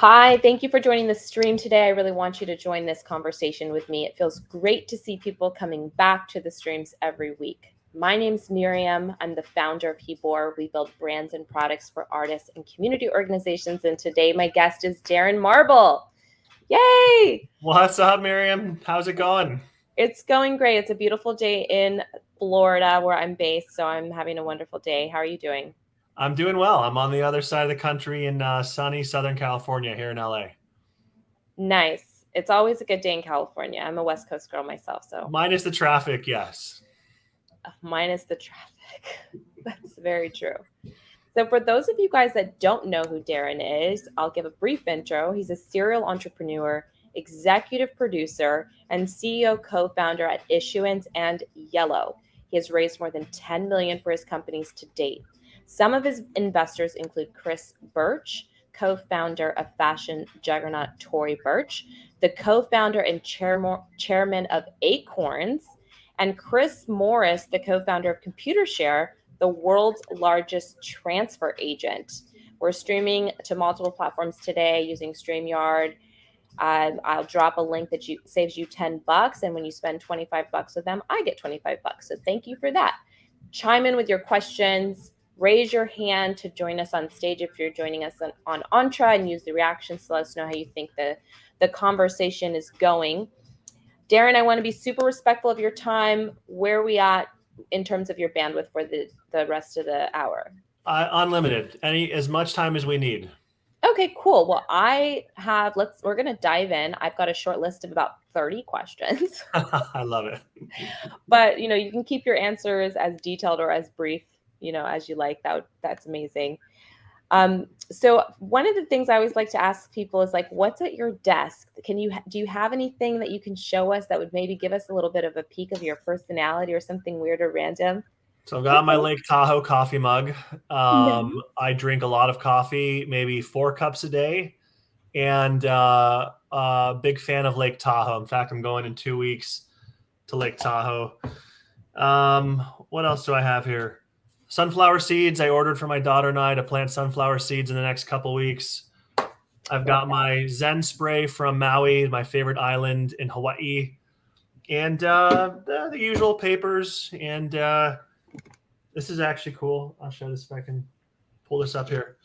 Hi, thank you for joining the stream today. I really want you to join this conversation with me. It feels great to see people coming back to the streams every week. My name's Miriam. I'm the founder of Hebor. We build brands and products for artists and community organizations. And today my guest is Darren Marble. Yay! What's up, Miriam? How's it going? It's going great. It's a beautiful day in Florida where I'm based, so I'm having a wonderful day. How are you doing? I'm doing well. I'm on the other side of the country in sunny Southern California here in LA. Nice. It's always a good day in California. I'm a West Coast girl myself, so. Minus the traffic, yes. Minus the traffic. That's very true. So for those of you guys that don't know who Darren is, I'll give a brief intro. He's a serial entrepreneur, executive producer, and CEO co-founder at Issuance and YELLOW. He has raised more than $10 million for his companies to date. Some of his investors include Chris Burch, co-founder of fashion juggernaut Tory Burch, the co-founder and chairman of Acorns, and Chris Morris, the co-founder of Computershare, the world's largest transfer agent. We're streaming to multiple platforms today using StreamYard. I'll drop a link that saves you $10, and when you spend $25 with them, I get $25. So thank you for that. Chime in with your questions. Raise your hand to join us on stage if you're joining us on Entra, and use the reactions to let us know how you think the conversation is going. Darren, I want to be super respectful of your time. Where are we at in terms of your bandwidth for the rest of the hour? Unlimited. As much time as we need. Okay, cool. Well, we're going to dive in. I've got a short list of about 30 questions. I love it. But, you can keep your answers as detailed or as brief, as you like. That's amazing. So one of the things I always like to ask people is what's at your desk? Do you have anything that you can show us that would maybe give us a little bit of a peek of your personality or something weird or random? So I've got my Lake Tahoe coffee mug. I drink a lot of coffee, maybe 4 cups a day, and a big fan of Lake Tahoe. In fact, I'm going in 2 weeks to Lake Tahoe. What else do I have here? Sunflower seeds. I ordered for my daughter and I to plant sunflower seeds in the next couple weeks. I've got my Zen spray from Maui, my favorite island in Hawaii, and the usual papers. And this is actually cool. I'll show this if I can pull this up here.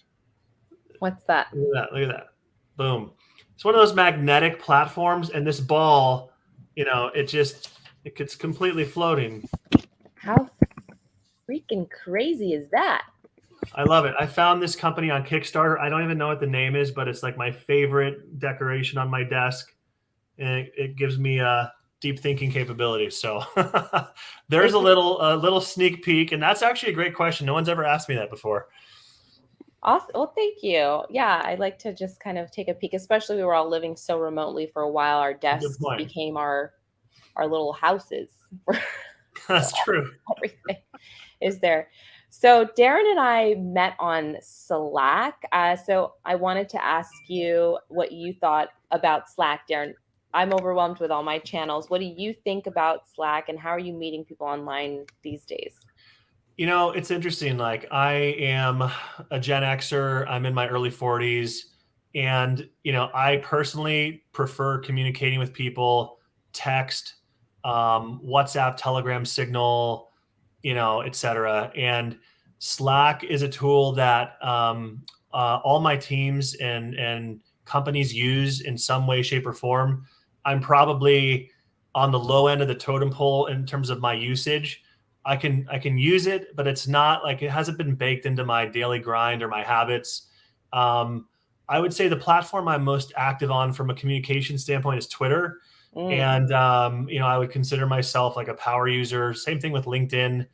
What's that? Look at that. Boom. It's one of those magnetic platforms, and this ball, it gets completely floating. How freaking crazy is that? I love it. I found this company on Kickstarter. I don't even know what the name is, but it's like my favorite decoration on my desk, and it gives me deep thinking capabilities. So there's a little sneak peek, and that's actually a great question. No one's ever asked me that before. Awesome. Well, thank you. Yeah, I like to just kind of take a peek, especially we were all living so remotely for a while. Our desks became our little houses. That's true. Everything is there. So Darren and I met on Slack. So I wanted to ask you what you thought about Slack, Darren. I'm overwhelmed with all my channels. What do you think about Slack, and how are you meeting people online these days? It's interesting. I am a Gen Xer. I'm in my early 40s. And, I personally prefer communicating with people, text, WhatsApp, Telegram, Signal, et cetera. And Slack is a tool that all my teams and companies use in some way, shape, or form. I'm probably on the low end of the totem pole in terms of my usage. I can use it, but it's not it hasn't been baked into my daily grind or my habits. I would say the platform I'm most active on from a communication standpoint is Twitter. And, I would consider myself a power user. Same thing with LinkedIn.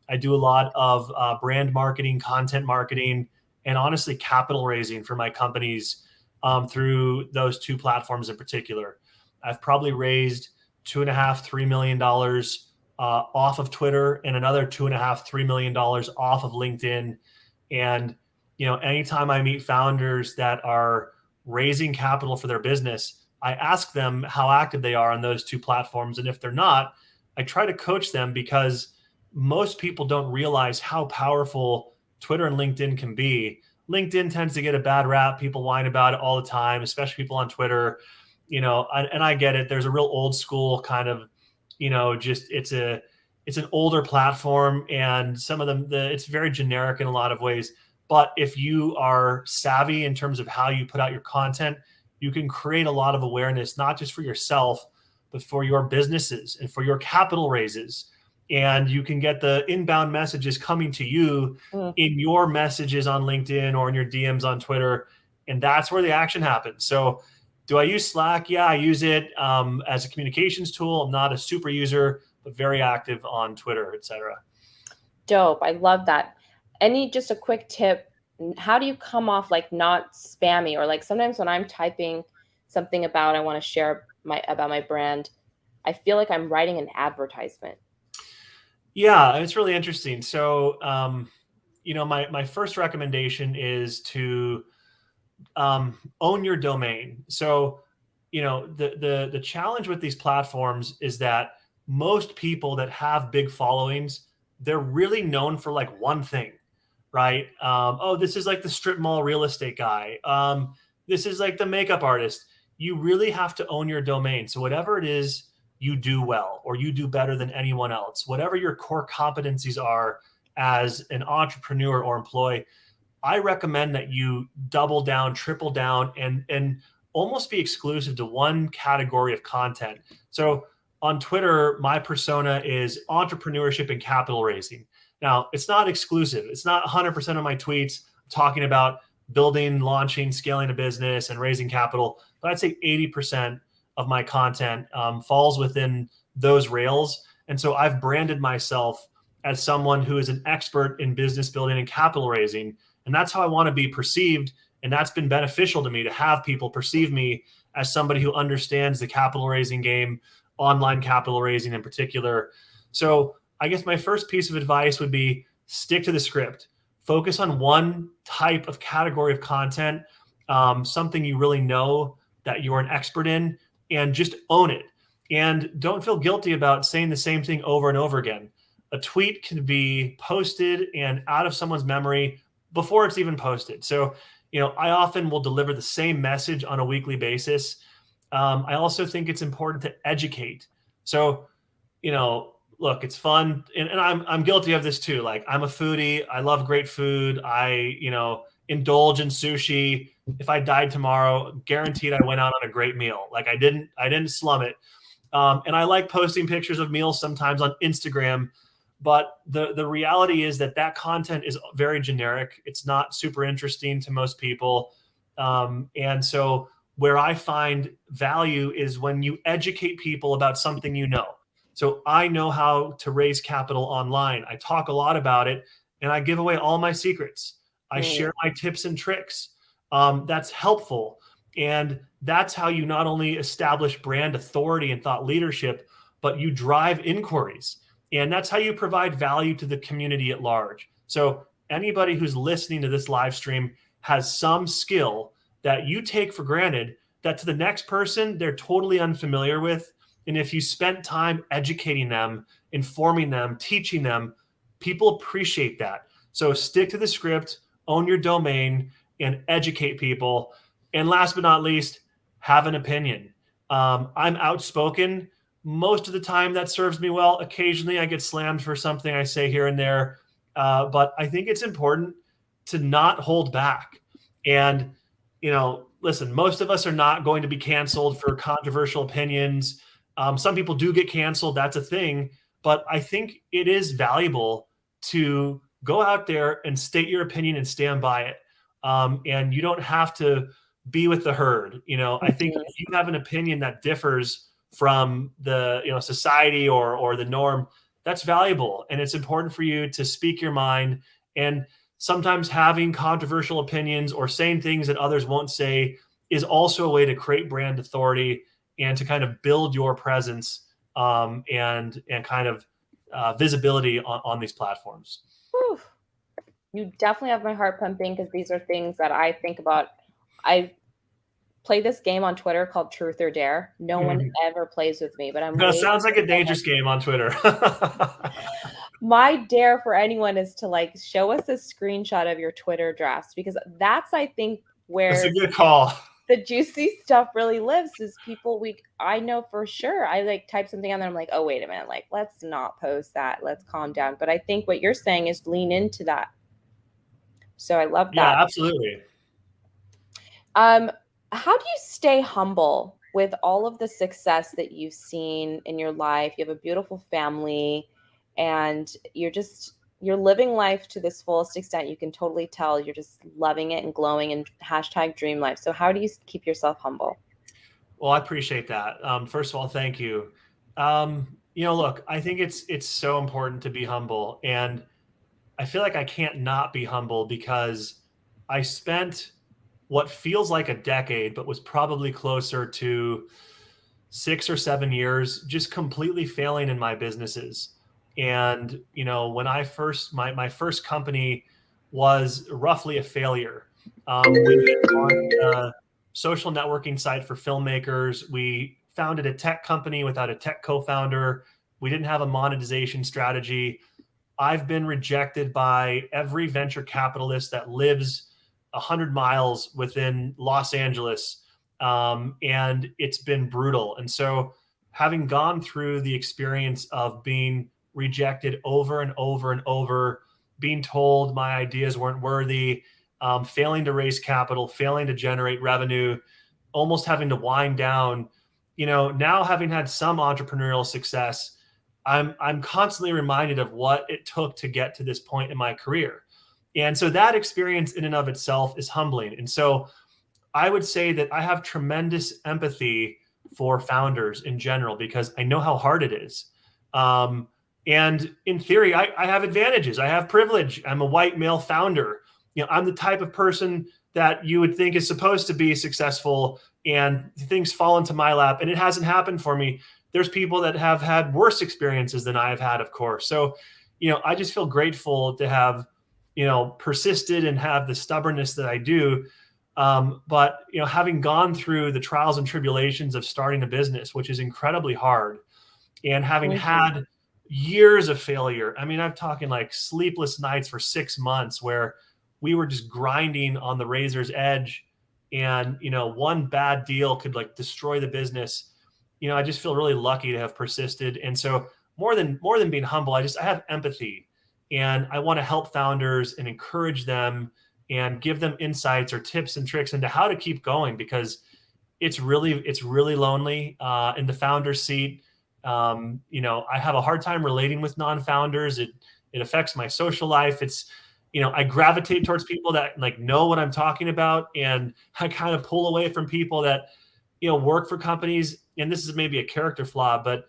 I do a lot of brand marketing, content marketing, and honestly, capital raising for my companies through those 2 platforms in particular. I've probably raised $2.5–3 million off of Twitter, and another $2.5–3 million off of LinkedIn. And, anytime I meet founders that are raising capital for their business, I ask them how active they are on those 2 platforms. And if they're not, I try to coach them, because most people don't realize how powerful Twitter and LinkedIn can be. LinkedIn tends to get a bad rap. People whine about it all the time, especially people on Twitter. And I get it. There's a real old school kind of, just it's an older platform, and some of them, it's very generic in a lot of ways. But if you are savvy in terms of how you put out your content, you can create a lot of awareness, not just for yourself, but for your businesses and for your capital raises. And you can get the inbound messages coming to you in your messages on LinkedIn or in your DMs on Twitter. And that's where the action happens. So do I use Slack? Yeah, I use it as a communications tool. I'm not a super user, but very active on Twitter, etc. Dope. I love that. Just a quick tip. How do you come off like not spammy, or like sometimes when I'm typing something I want to share about my brand, I feel like I'm writing an advertisement. Yeah, it's really interesting. So, my first recommendation is to own your domain. So, the challenge with these platforms is that most people that have big followings, they're really known for like one thing, right? Oh, this is like the strip mall real estate guy. This is like the makeup artist. You really have to own your domain. So whatever it is you do well, or you do better than anyone else, whatever your core competencies are as an entrepreneur or employee, I recommend that you double down, triple down, and almost be exclusive to one category of content. So on Twitter, my persona is entrepreneurship and capital raising. Now, it's not exclusive. It's not 100% of my tweets talking about building, launching, scaling a business and raising capital, but I'd say 80% of my content falls within those rails. And so I've branded myself as someone who is an expert in business building and capital raising. And that's how I want to be perceived. And that's been beneficial to me, to have people perceive me as somebody who understands the capital raising game, online capital raising in particular. So I guess my first piece of advice would be stick to the script. Focus on one type of category of content, something you really know that you're an expert in, and just own it. And don't feel guilty about saying the same thing over and over again. A tweet can be posted and out of someone's memory before it's even posted. So, I often will deliver the same message on a weekly basis. I also think it's important to educate. So, look, it's fun. And I'm guilty of this too. Like, I'm a foodie. I love great food. I, indulge in sushi. If I died tomorrow, guaranteed I went out on a great meal. Like, I didn't slum it. And I like posting pictures of meals sometimes on Instagram. But the reality is that content is very generic. It's not super interesting to most people. And so where I find value is when you educate people about something you know. So I know how to raise capital online. I talk a lot about it, and I give away all my secrets. I share my tips and tricks. That's helpful. And that's how you not only establish brand authority and thought leadership, but you drive inquiries. And that's how you provide value to the community at large. So anybody who's listening to this live stream has some skill that you take for granted that to the next person, they're totally unfamiliar with. And if you spent time educating them, informing them, teaching them, people appreciate that. So stick to the script, own your domain, and educate people. And last but not least, have an opinion. I'm outspoken. Most of the time that serves me well. Occasionally I get slammed for something I say here and there. But I think it's important to not hold back. And, listen, most of us are not going to be canceled for controversial opinions. Some people do get canceled. That's a thing. But I think it is valuable to go out there and state your opinion and stand by it. And you don't have to be with the herd. I think if you have an opinion that differs from the society or the norm, that's valuable, and it's important for you to speak your mind. And sometimes having controversial opinions or saying things that others won't say is also a way to create brand authority and to kind of build your presence and kind of visibility on these platforms. Whew. You definitely have my heart pumping, because these are things that I think about. I play this game on Twitter called Truth or Dare. No one ever plays with me, but I'm. That sounds like a dangerous game on Twitter. My dare for anyone is to like show us a screenshot of your Twitter drafts, because that's, I think, That's where a good call. the juicy stuff really lives, is people I know for sure. I like type something on there, I'm like, oh, wait a minute, like, let's not post that. Let's calm down. But I think what you're saying is lean into that. So I love Yeah, that. absolutely. How do you stay humble with all of the success that you've seen in your life? You have a beautiful family, and you're living life to this fullest extent. You can totally tell you're just loving it and glowing, and hashtag dream life. So how do you keep yourself humble? Well, I appreciate that. First of all, thank you. Look, I think it's so important to be humble, and I feel like I can't not be humble because I spent what feels like a decade, but was probably closer to 6 or 7 years, just completely failing in my businesses. And when I first my first company was roughly a failure. We launched a social networking site for filmmakers. We founded a tech company without a tech co-founder. We didn't have a monetization strategy. I've been rejected by every venture capitalist that lives 100 miles within Los Angeles. And it's been brutal. And so, having gone through the experience of being rejected over and over and over, being told my ideas weren't worthy, failing to raise capital, failing to generate revenue, almost having to wind down, now having had some entrepreneurial success, I'm constantly reminded of what it took to get to this point in my career. And so that experience in and of itself is humbling. And so I would say that I have tremendous empathy for founders in general because I know how hard it is. And in theory, I have advantages. I have privilege. I'm a white male founder. I'm the type of person that you would think is supposed to be successful, and things fall into my lap, and it hasn't happened for me. There's people that have had worse experiences than I have had, of course. So, I just feel grateful to have, persisted and have the stubbornness that I do. But having gone through the trials and tribulations of starting a business, which is incredibly hard, and having had years of failure. I mean, I'm talking like sleepless nights for 6 months where we were just grinding on the razor's edge, and one bad deal could like destroy the business. I just feel really lucky to have persisted. And so more than being humble, I have empathy, and I want to help founders and encourage them and give them insights or tips and tricks into how to keep going, because it's really lonely in the founder seat. I have a hard time relating with non-founders. It affects my social life. I gravitate towards people that like know what I'm talking about, and I kind of pull away from people that work for companies. And this is maybe a character flaw, but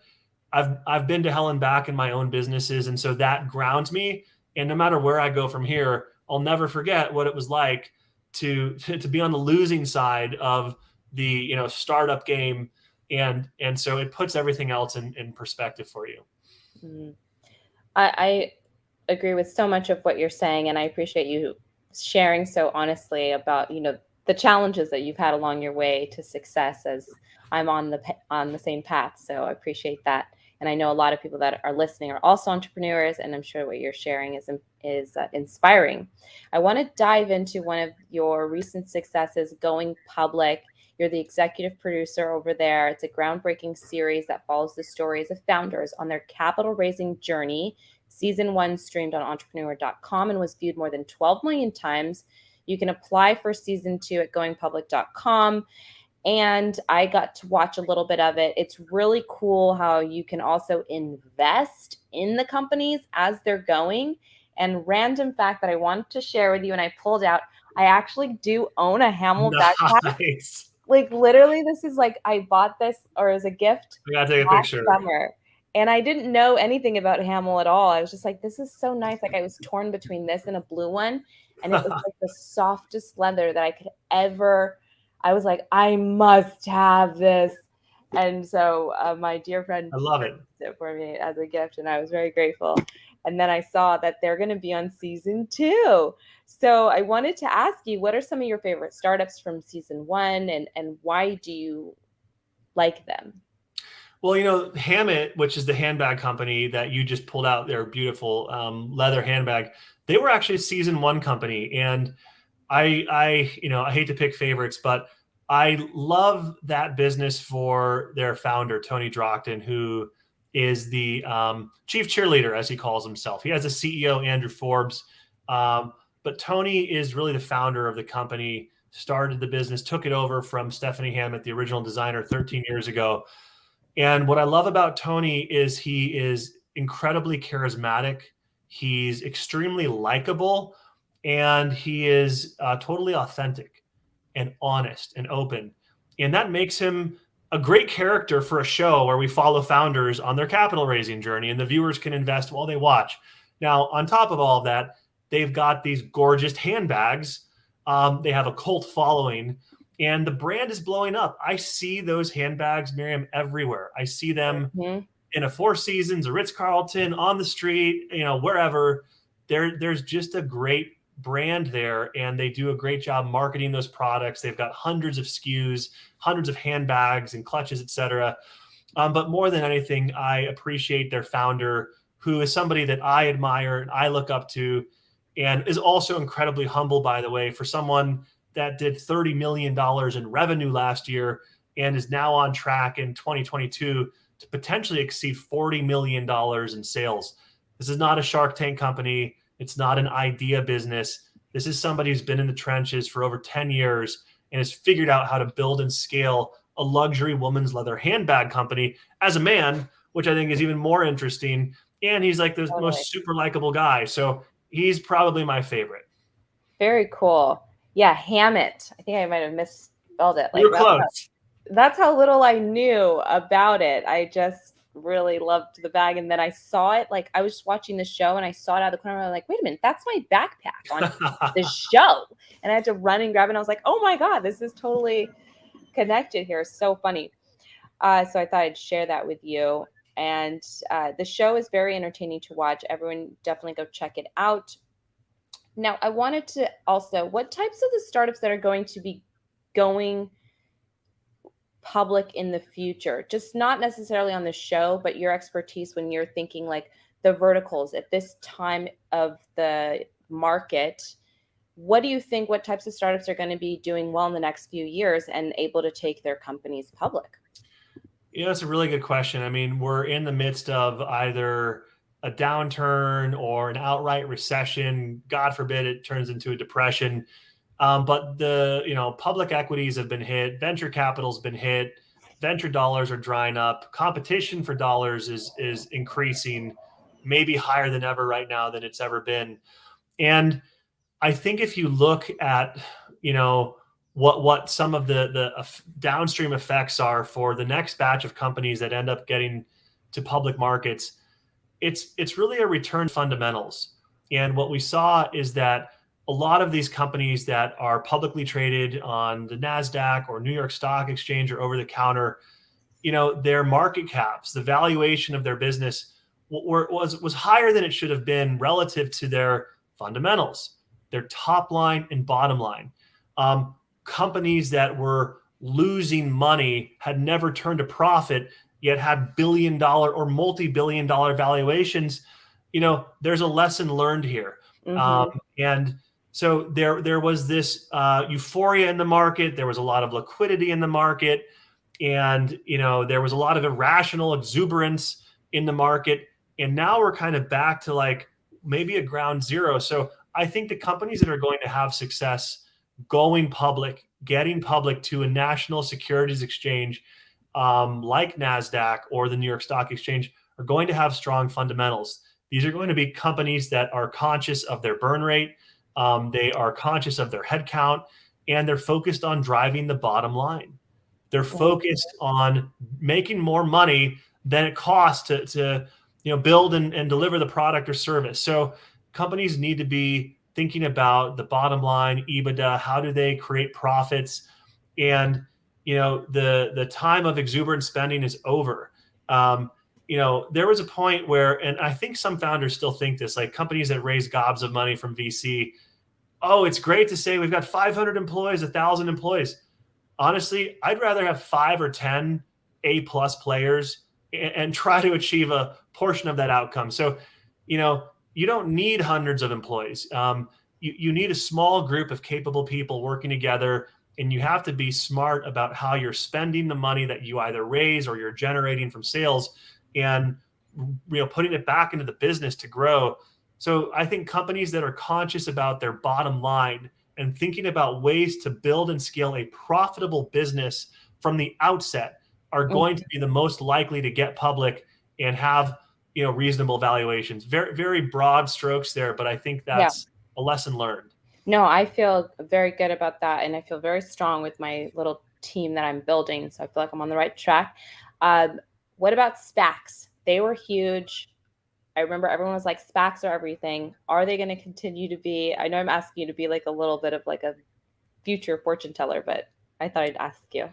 I've been to hell and back in my own businesses, and so that grounds me. And no matter where I go from here, I'll never forget what it was like to be on the losing side of the startup game, and so it puts everything else in perspective for you. I agree with so much of what you're saying, and I appreciate you sharing so honestly about the challenges that you've had along your way to success, as I'm on the same path. So I appreciate that. And I know a lot of people that are listening are also entrepreneurs, and I'm sure what you're sharing is inspiring. I want to dive into one of your recent successes, going public. You're the executive producer over there. It's a groundbreaking series that follows the stories of founders on their capital raising journey. Season 1 streamed on entrepreneur.com and was viewed more than 12 million times. You can apply for season 2 at goingpublic.com. And I got to watch a little bit of it. It's really cool how you can also invest in the companies as they're going. And random fact that I wanted to share with you, and I pulled out, I actually do own a Hamel backpack. Nice. Like literally, this is like, I bought this or as a gift I gotta take a last picture. summer. And I didn't know anything about Hamel at all. I was just like, this is so nice. Like I was torn between this and a blue one. And it was like the softest leather that I could ever. I was like, I must have this. And so my dear friend I love it for me as a gift, and I was very grateful. And then I saw that they're going to be on season 2. So I wanted to ask you, what are some of your favorite startups from season 1, and why do you like them? Well, Hammett, which is the handbag company that you just pulled out, their beautiful leather handbag, they were actually a season one company. And I hate to pick favorites, but I love that business for their founder, Tony Drockton, who is the chief cheerleader, as he calls himself. He has a CEO, Andrew Forbes. But Tony is really the founder of the company, started the business, took it over from Stephanie Hammett, the original designer, 13 years ago. And what I love about Tony is he is incredibly charismatic. He's extremely likable, and he is totally authentic and honest and open. And that makes him a great character for a show where we follow founders on their capital raising journey, and the viewers can invest while they watch. Now, on top of all of that, they've got these gorgeous handbags. They have a cult following, and the brand is blowing up. I see those handbags, Miriam, everywhere. I see them in a Four Seasons, a Ritz-Carlton, on the street, wherever. There's just a great brand there, and they do a great job marketing those products. They've got hundreds of SKUs, hundreds of handbags and clutches, etc. But more than anything, I appreciate their founder, who is somebody that I admire and I look up to, and is also incredibly humble, by the way, for someone that did $30 million in revenue last year and is now on track in 2022 to potentially exceed $40 million in sales. This is not a Shark Tank company. It's not an idea business. This is somebody who's been in the trenches for over 10 years and has figured out how to build and scale a luxury woman's leather handbag company as a man, which I think is even more interesting. And he's like the most super likable guy. So he's probably my favorite. Very cool. Yeah, Hammett. I think I might have misspelled it. You're close. That's how little I knew about it. I just really loved the bag. And then I saw it, like I was just watching the show and I saw it out of the corner. I was like, wait a minute, that's my backpack on the show. And I had to run and grab it. And I was like, oh my God, this is totally connected here. So funny. So I thought I'd share that with you. And the show is very entertaining to watch. Everyone definitely go check it out. Now, I wanted to also, what types of the startups that are going to be going public in the future, just not necessarily on the show, but your expertise when you're thinking like the verticals at this time of the market, what do you think, what types of startups are going to be doing well in the next few years and able to take their companies public? That's a really good question. I mean, we're in the midst of either a downturn or an outright recession. God forbid it turns into a depression. But the public equities have been hit. Venture capital's been hit. Venture dollars are drying up. Competition for dollars is increasing, maybe higher than ever right now than it's ever been. And I think if you look at what some of the downstream effects are for the next batch of companies that end up getting to public markets, it's really a return to fundamentals. And what we saw is that a lot of these companies that are publicly traded on the NASDAQ or New York Stock Exchange or over the counter, their market caps, the valuation of their business was higher than it should have been relative to their fundamentals, their top line and bottom line. Companies that were losing money had never turned a profit, yet had billion-dollar or multi-billion-dollar valuations. There's a lesson learned here. And so there was this euphoria in the market. There was a lot of liquidity in the market. And, there was a lot of irrational exuberance in the market. And now we're kind of back to like maybe a ground zero. So I think the companies that are going to have success going public, getting public to a national securities exchange like NASDAQ or the New York Stock Exchange are going to have strong fundamentals. These are going to be companies that are conscious of their burn rate. They are conscious of their headcount, and they're focused on driving the bottom line. They're focused on making more money than it costs to build and deliver the product or service. So companies need to be thinking about the bottom line, EBITDA, how do they create profits? And, the time of exuberant spending is over. There was a point where, and I think some founders still think this, like companies that raise gobs of money from VC, it's great to say we've got 500 employees, 1,000 employees. Honestly, I'd rather have 5 or 10 A+ players and try to achieve a portion of that outcome. So, you don't need hundreds of employees. You need a small group of capable people working together, and you have to be smart about how you're spending the money that you either raise or you're generating from sales, and putting it back into the business to grow. So I think companies that are conscious about their bottom line and thinking about ways to build and scale a profitable business from the outset are going to be the most likely to get public and have reasonable valuations. Very, very broad strokes there, but I think that's a lesson learned. No, I feel very good about that, and I feel very strong with my little team that I'm building, so I feel like I'm on the right track. What about SPACs? They were huge. I remember everyone was like, SPACs are everything. Are they going to continue to be? I know I'm asking you to be like a little bit of like a future fortune teller, but I thought I'd ask you.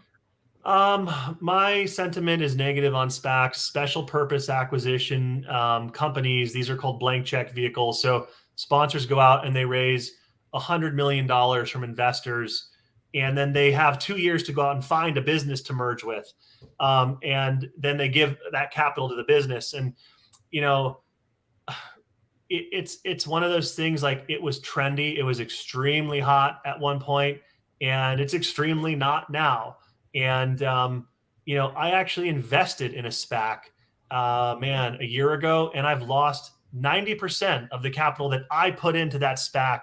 My sentiment is negative on SPACs, special purpose acquisition companies. These are called blank check vehicles. So sponsors go out and they raise $100 million from investors, and then they have 2 years to go out and find a business to merge with. And then they give that capital to the business. And, it's one of those things, like, it was trendy. It was extremely hot at one point, and it's extremely not now. And, I actually invested in a SPAC, a year ago, and I've lost 90% of the capital that I put into that SPAC.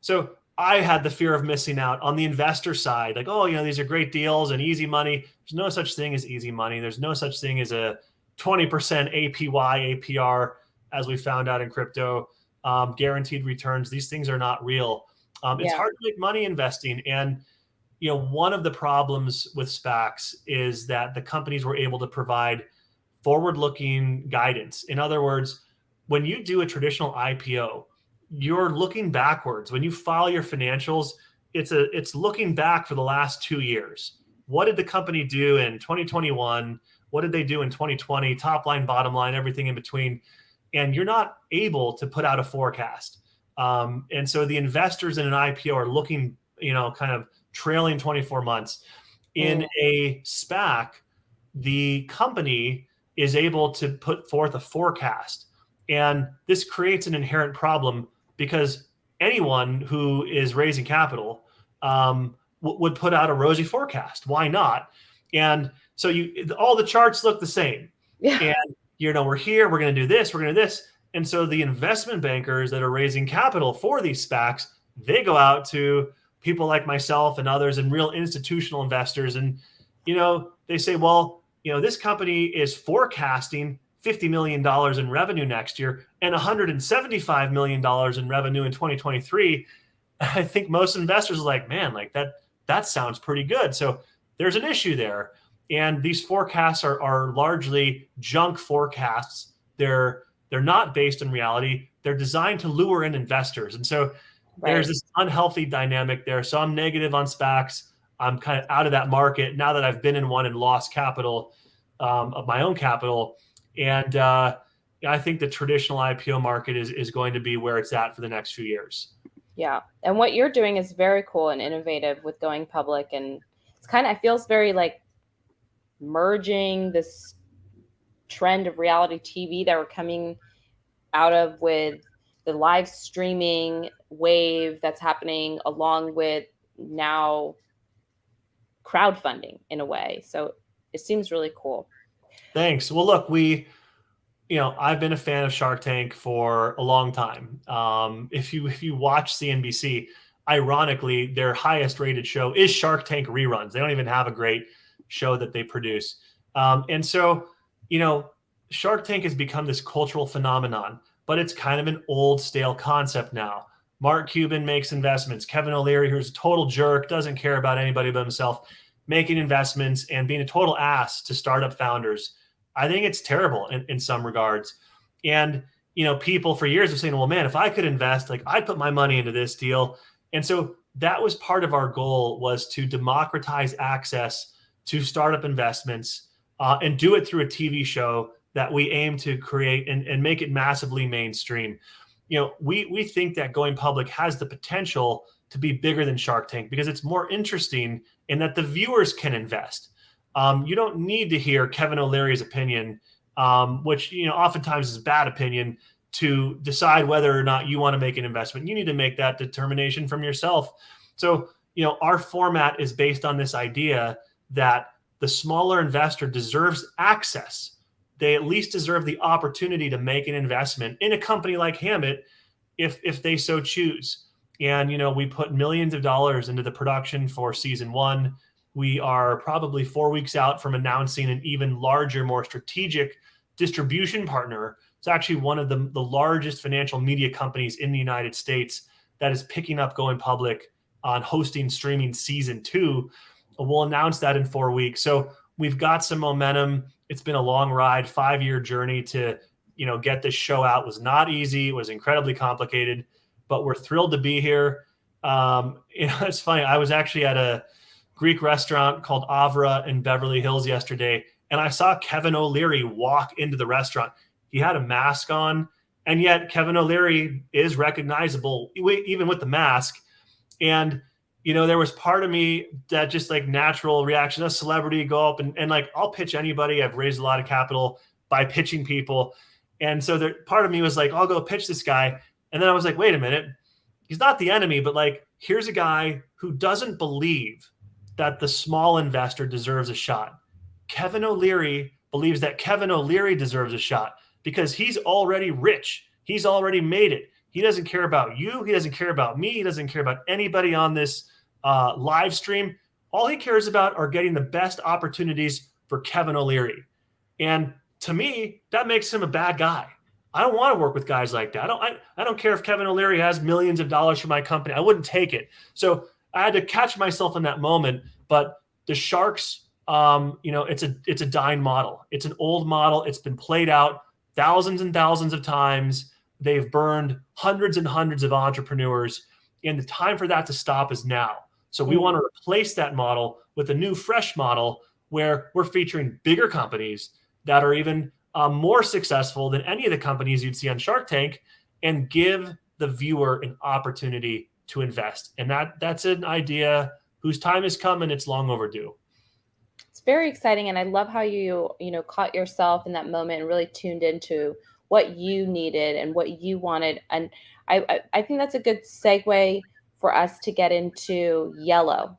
So I had the fear of missing out on the investor side. Like, these are great deals and easy money. There's no such thing as easy money. There's no such thing as a 20% APY, APR, as we found out in crypto, guaranteed returns. These things are not real. It's hard to make money investing. And, one of the problems with SPACs is that the companies were able to provide forward-looking guidance. In other words, when you do a traditional IPO, you're looking backwards. When you file your financials, it's looking back for the last 2 years. What did the company do in 2021? What did they do in 2020? Top line, bottom line, everything in between. And you're not able to put out a forecast. And so the investors in an IPO are looking, kind of trailing 24 months. In a SPAC, the company is able to put forth a forecast. And this creates an inherent problem, because anyone who is raising capital would put out a rosy forecast. Why not? And so all the charts look the same. And, we're here, we're going to do this, we're going to do this. And so the investment bankers that are raising capital for these SPACs, they go out to people like myself and others and real institutional investors. And, they say, well, this company is forecasting $50 million in revenue next year and $175 million in revenue in 2023. I think most investors are like, man, like that sounds pretty good. So there's an issue there. And these forecasts are largely junk forecasts. They're not based in reality. They're designed to lure in investors. And so there's this unhealthy dynamic there. So I'm negative on SPACs. I'm kind of out of that market now that I've been in one and lost capital of my own capital. And I think the traditional IPO market is going to be where it's at for the next few years. Yeah. And what you're doing is very cool and innovative with going public. And it's it feels very like merging this trend of reality TV that we're coming out of with the live streaming wave that's happening, along with now crowdfunding in a way. So it seems really cool. Thanks. Well, look, I've been a fan of Shark Tank for a long time. If you watch CNBC, ironically, their highest rated show is Shark Tank reruns. They don't even have a great show that they produce. And so, Shark Tank has become this cultural phenomenon, but it's kind of an old, stale concept now. Mark Cuban makes investments. Kevin O'Leary, who's a total jerk, doesn't care about anybody but himself, making investments and being a total ass to startup founders. I think it's terrible in some regards. And, people for years have saying, well, man, if I could invest, like, I'd put my money into this deal. And so that was part of our goal, was to democratize access to startup investments and do it through a TV show that we aim to create and make it massively mainstream. We think that going public has the potential to be bigger than Shark Tank because it's more interesting in that the viewers can invest. You don't need to hear Kevin O'Leary's opinion, which, oftentimes is bad opinion, to decide whether or not you want to make an investment. You need to make that determination from yourself. So, our format is based on this idea that the smaller investor deserves access. They at least deserve the opportunity to make an investment in a company like Hammett if they so choose. And, we put millions of dollars into the production for season 1. We are probably 4 weeks out from announcing an even larger, more strategic distribution partner. It's actually one of the largest financial media companies in the United States that is picking up going public on hosting streaming season 2. We'll announce that in 4 weeks. So we've got some momentum. It's been a long ride, 5-year journey to, get this show out. It was not easy. It was incredibly complicated, but we're thrilled to be here. It's funny. I was actually at a Greek restaurant called Avra in Beverly Hills yesterday, and I saw Kevin O'Leary walk into the restaurant. He had a mask on, and yet Kevin O'Leary is recognizable even with the mask. And, there was part of me that just like natural reaction, a celebrity, go up and like, I'll pitch anybody. I've raised a lot of capital by pitching people. And so part of me was like, I'll go pitch this guy. And then I was like, wait a minute, he's not the enemy, but like, here's a guy who doesn't believe that the small investor deserves a shot. Kevin O'Leary believes that Kevin O'Leary deserves a shot because he's already rich. He's already made it. He doesn't care about you. He doesn't care about me. He doesn't care about anybody on this live stream. All he cares about are getting the best opportunities for Kevin O'Leary. And to me, that makes him a bad guy. I don't want to work with guys like that. I don't care if Kevin O'Leary has millions of dollars for my company. I wouldn't take it. So I had to catch myself in that moment. But the Sharks, it's a dying model. It's an old model. It's been played out thousands and thousands of times. They've burned hundreds and hundreds of entrepreneurs, and the time for that to stop is now. So we want to replace that model with a new, fresh model where we're featuring bigger companies that are even more successful than any of the companies you'd see on Shark Tank, and give the viewer an opportunity to invest. And that's an idea whose time has come, and it's long overdue. It's very exciting, and I love how you caught yourself in that moment and really tuned into what you needed and what you wanted. And I think that's a good segue for us to get into Yellow,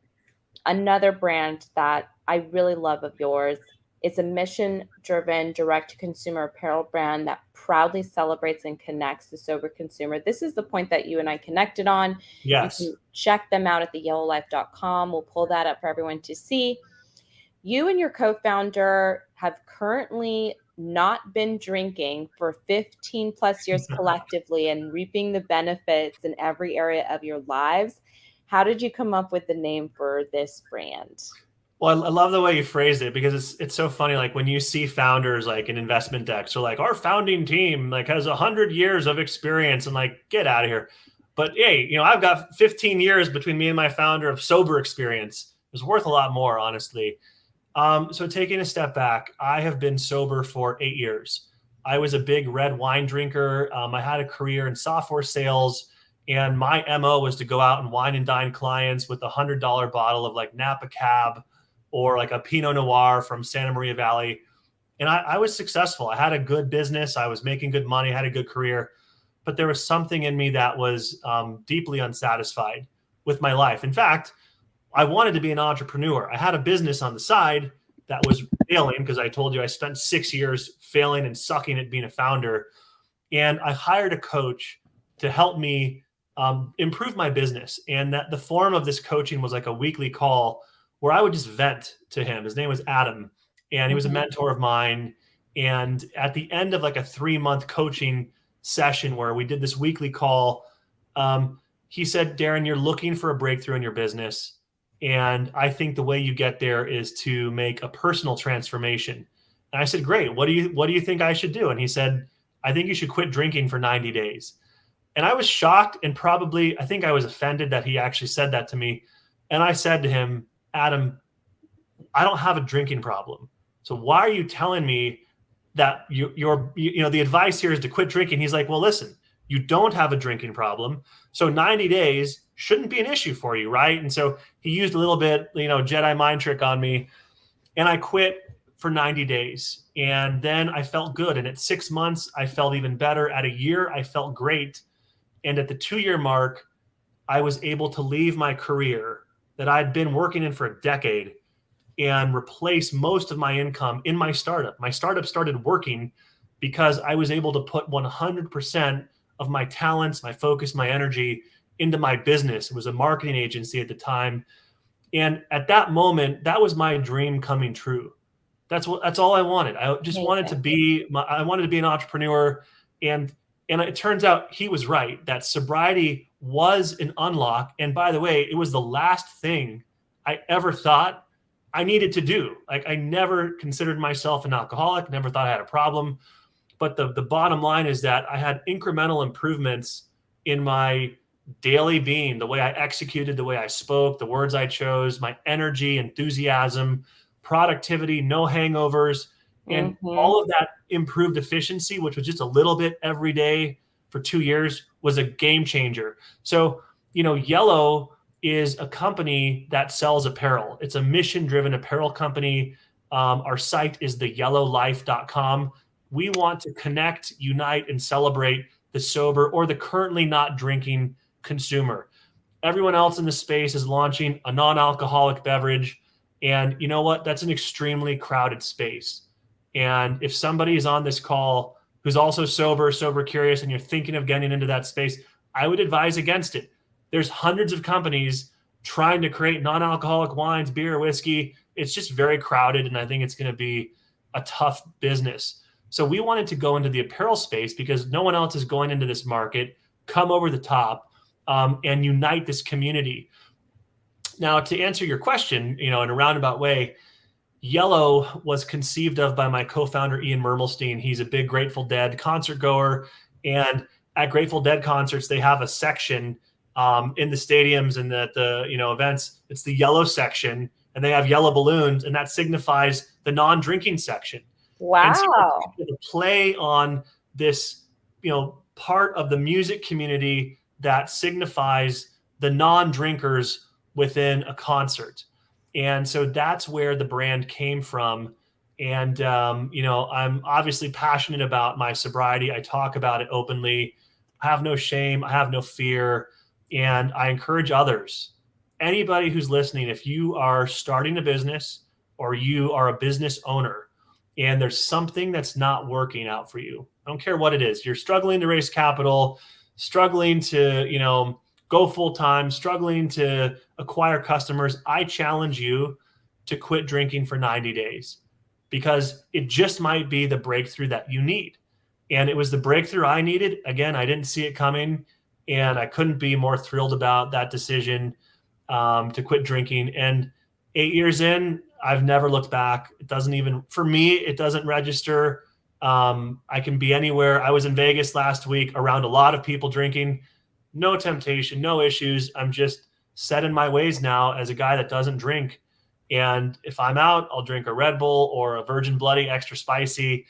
another brand that I really love of yours. It's a mission-driven, direct-to-consumer apparel brand that proudly celebrates and connects the sober consumer. This is the point that you and I connected on. Yes. You can check them out at theyellowlife.com. We'll pull that up for everyone to see. You and your co-founder have currently not been drinking for 15 plus years collectively and reaping the benefits in every area of your lives. How did you come up with the name for this brand? Well, I love the way you phrased it, because it's so funny. Like when you see founders like in investment decks, they're like, our founding team like has 100 years of experience, and like, get out of here. But hey, I've got 15 years between me and my founder of sober experience. It's worth a lot more, honestly. So taking a step back, I have been sober for 8 years. I was a big red wine drinker. I had a career in software sales, and my MO was to go out and wine and dine clients with a $100 bottle of like Napa Cab or like a Pinot Noir from Santa Maria Valley. And I was successful. I had a good business. I was making good money, had a good career, but there was something in me that was deeply unsatisfied with my life. In fact, I wanted to be an entrepreneur. I had a business on the side that was failing, because I told you I spent 6 years failing and sucking at being a founder. And I hired a coach to help me improve my business. And that the form of this coaching was like a weekly call where I would just vent to him. His name was Adam, and he was a mentor of mine. And at the end of like a 3-month coaching session where we did this weekly call, he said, Darren, you're looking for a breakthrough in your business. And I think the way you get there is to make a personal transformation. And I said, great. What do you think I should do? And he said, I think you should quit drinking for 90 days. And I was shocked, and I think I was offended that he actually said that to me. And I said to him, Adam, I don't have a drinking problem. So why are you telling me that the advice here is to quit drinking? He's like, well, listen, you don't have a drinking problem. So 90 days shouldn't be an issue for you, right? And so he used a little bit, Jedi mind trick on me. And I quit for 90 days. And then I felt good. And at 6 months, I felt even better. At a year, I felt great. And at the 2-year mark, I was able to leave my career that I'd been working in for a decade and replace most of my income in my startup. My startup started working because I was able to put 100% of my talents, my focus, my energy into my business. It was a marketing agency at the time. And at that moment, that was my dream coming true. That's all I wanted. I just wanted to be I wanted to be an entrepreneur. And it turns out he was right, that sobriety was an unlock. And by the way, it was the last thing I ever thought I needed to do. Like, I never considered myself an alcoholic, never thought I had a problem. But the bottom line is that I had incremental improvements in my daily being, the way I executed, the way I spoke, the words I chose, my energy, enthusiasm, productivity, no hangovers. And all of that improved efficiency, which was just a little bit every day for 2 years, was a game changer. So, Yellow is a company that sells apparel. It's a mission-driven apparel company. Our site is theyellowlife.com. We want to connect, unite, and celebrate the sober or the currently not drinking consumer. Everyone else in the space is launching a non-alcoholic beverage. And you know what? That's an extremely crowded space. And if somebody is on this call who's also sober curious, and you're thinking of getting into that space, I would advise against it. There's hundreds of companies trying to create non-alcoholic wines, beer, whiskey. It's just very crowded, and I think it's going to be a tough business. So we wanted to go into the apparel space because no one else is going into this market, come over the top, and unite this community. Now, to answer your question, in a roundabout way, Yellow was conceived of by my co-founder, Ian Mirmelstein. He's a big Grateful Dead concert goer. And at Grateful Dead concerts, they have a section in the stadiums and at the events. It's the yellow section, and they have yellow balloons, and that signifies the non-drinking section. Wow. And so to play on this, part of the music community that signifies the non-drinkers within a concert. And so that's where the brand came from. And, I'm obviously passionate about my sobriety. I talk about it openly. I have no shame. I have no fear. And I encourage others, anybody who's listening, if you are starting a business or you are a business owner and there's something that's not working out for you, I don't care what it is. You're struggling to raise capital, struggling to, go full time, struggling to acquire customers. I challenge you to quit drinking for 90 days because it just might be the breakthrough that you need. And it was the breakthrough I needed. Again, I didn't see it coming, and I couldn't be more thrilled about that decision to quit drinking. And 8 years in, I've never looked back. It doesn't even, for me, it doesn't register. I can be anywhere. I was in Vegas last week around a lot of people drinking. No temptation, no issues. I'm just set in my ways now as a guy that doesn't drink. And if I'm out, I'll drink a Red Bull or a Virgin Bloody extra spicy.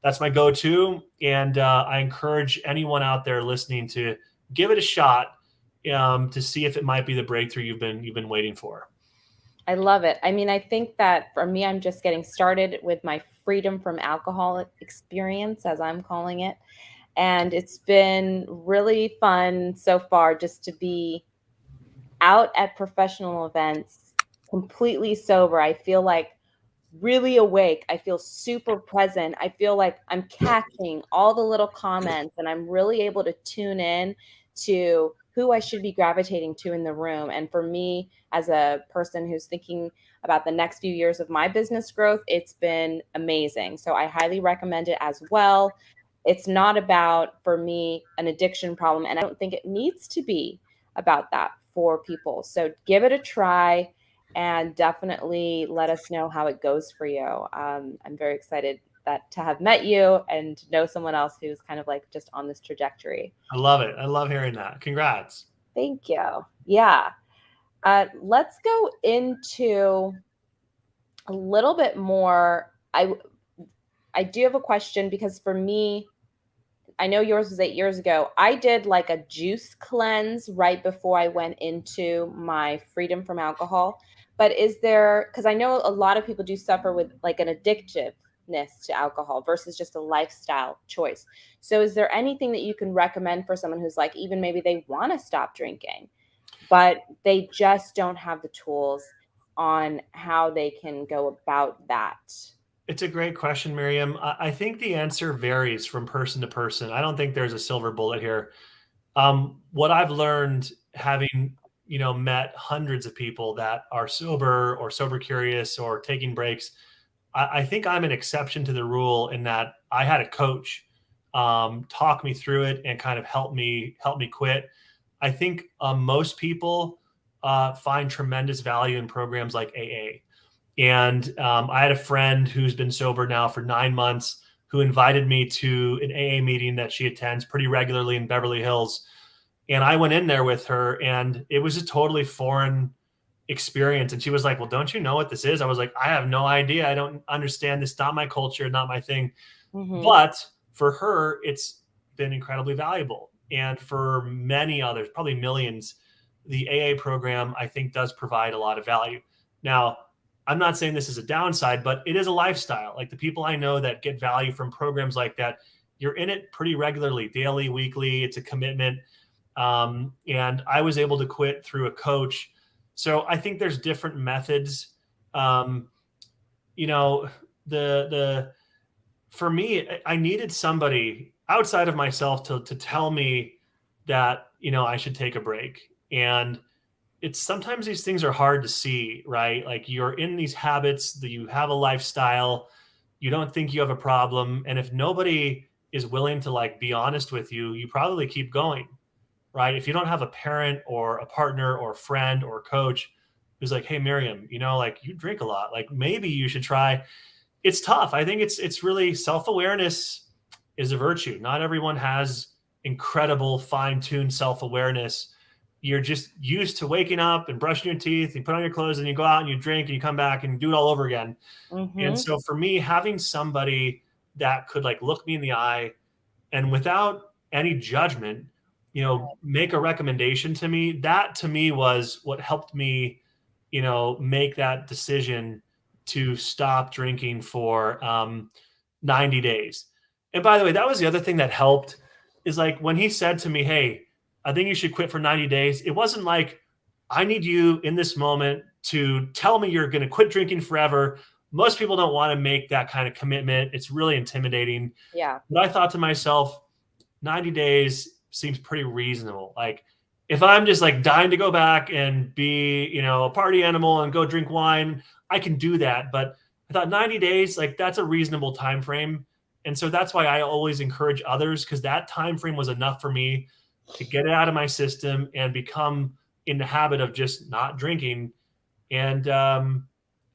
That's my go-to. And I encourage anyone out there listening to give it a shot to see if it might be the breakthrough you've been waiting for. I love it. I mean, I think that for me, I'm just getting started with my freedom from alcohol experience, as I'm calling it. And it's been really fun so far just to be out at professional events, completely sober. I feel like really awake. I feel super present. I feel like I'm catching all the little comments, and I'm really able to tune in to who I should be gravitating to in the room. And for me, as a person who's thinking about the next few years of my business growth, it's been amazing. So I highly recommend it as well. It's not about, for me, an addiction problem, and I don't think it needs to be about that for people. So give it a try and definitely let us know how it goes for you. I'm very excited to have met you and know someone else who's kind of like just on this trajectory. I love it. I love hearing that. Congrats. Thank you. Yeah. Let's go into a little bit more. I do have a question because for me, I know yours was 8 years ago. I did like a juice cleanse right before I went into my freedom from alcohol. But is there, because I know a lot of people do suffer with like an addictiveness to alcohol versus just a lifestyle choice. So is there anything that you can recommend for someone who's like, even maybe they want to stop drinking, but they just don't have the tools on how they can go about that? It's a great question, Miriam. I think the answer varies from person to person. I don't think there's a silver bullet here. What I've learned, having met hundreds of people that are sober or sober curious or taking breaks, I think I'm an exception to the rule in that I had a coach talk me through it and kind of help me quit. I think most people find tremendous value in programs like AA. And I had a friend who's been sober now for 9 months who invited me to an AA meeting that she attends pretty regularly in Beverly Hills. And I went in there with her, and it was a totally foreign experience. And she was like, "Well, don't you know what this is?" I was like, "I have no idea. I don't understand this. Not my culture, not my thing." Mm-hmm. But for her, it's been incredibly valuable. And for many others, probably millions, the AA program, I think, does provide a lot of value. Now, I'm not saying this is a downside, but it is a lifestyle. Like the people I know that get value from programs like that, you're in it pretty regularly, daily, weekly. It's a commitment. And I was able to quit through a coach. So I think there's different methods. Um, you know, the for me, I needed somebody outside of myself to tell me that I should take a break. And it's sometimes these things are hard to see, right? Like you're in these habits, that you have a lifestyle, you don't think you have a problem, and if nobody is willing to like be honest with you, you probably keep going, right? If you don't have a parent or a partner or a friend or a coach who's like, "Hey, Miriam, like you drink a lot, like maybe you should try." It's tough. I think it's really self-awareness is a virtue. Not everyone has incredible fine-tuned self-awareness. You're just used to waking up and brushing your teeth, you put on your clothes, and you go out and you drink and you come back and do it all over again. And Mm-hmm. so for me, having somebody that could like look me in the eye and without any judgment, make a recommendation to me, that to me was what helped me, make that decision to stop drinking for 90 days. And by the way, that was the other thing that helped is like when he said to me, "Hey, I think you should quit for 90 days." It wasn't like, "I need you in this moment to tell me you're going to quit drinking forever." Most people don't want to make that kind of commitment. It's really intimidating. Yeah. But I thought to myself, 90 days seems pretty reasonable. Like if I'm just like dying to go back and be, a party animal and go drink wine, I can do that. But I thought 90 days, like that's a reasonable time frame. And so that's why I always encourage others, because that time frame was enough for me to get it out of my system and become in the habit of just not drinking. And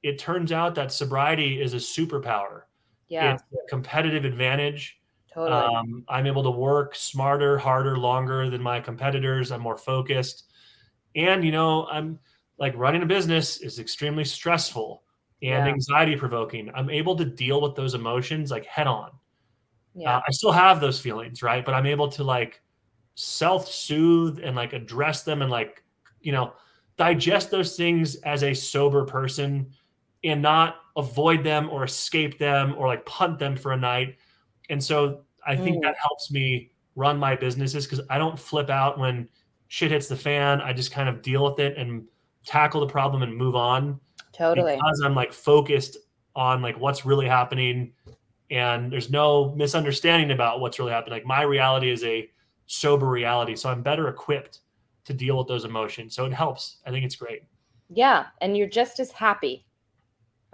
it turns out that sobriety is a superpower. Yeah. It's a competitive advantage. Totally. I'm able to work smarter, harder, longer than my competitors. I'm more focused. And, I'm like running a business is extremely stressful and Yeah. anxiety provoking. I'm able to deal with those emotions like head on. Yeah. I still have those feelings, right? But I'm able to like self-soothe and like address them and like, digest those things as a sober person and not avoid them or escape them or like punt them for a night. And so I think that helps me run my businesses because I don't flip out when shit hits the fan. I just kind of deal with it and tackle the problem and move on. Totally. Because I'm like focused on like what's really happening and there's no misunderstanding about what's really happening. Like my reality is a sober reality. So I'm better equipped to deal with those emotions. So it helps. I think it's great. Yeah. And you're just as happy.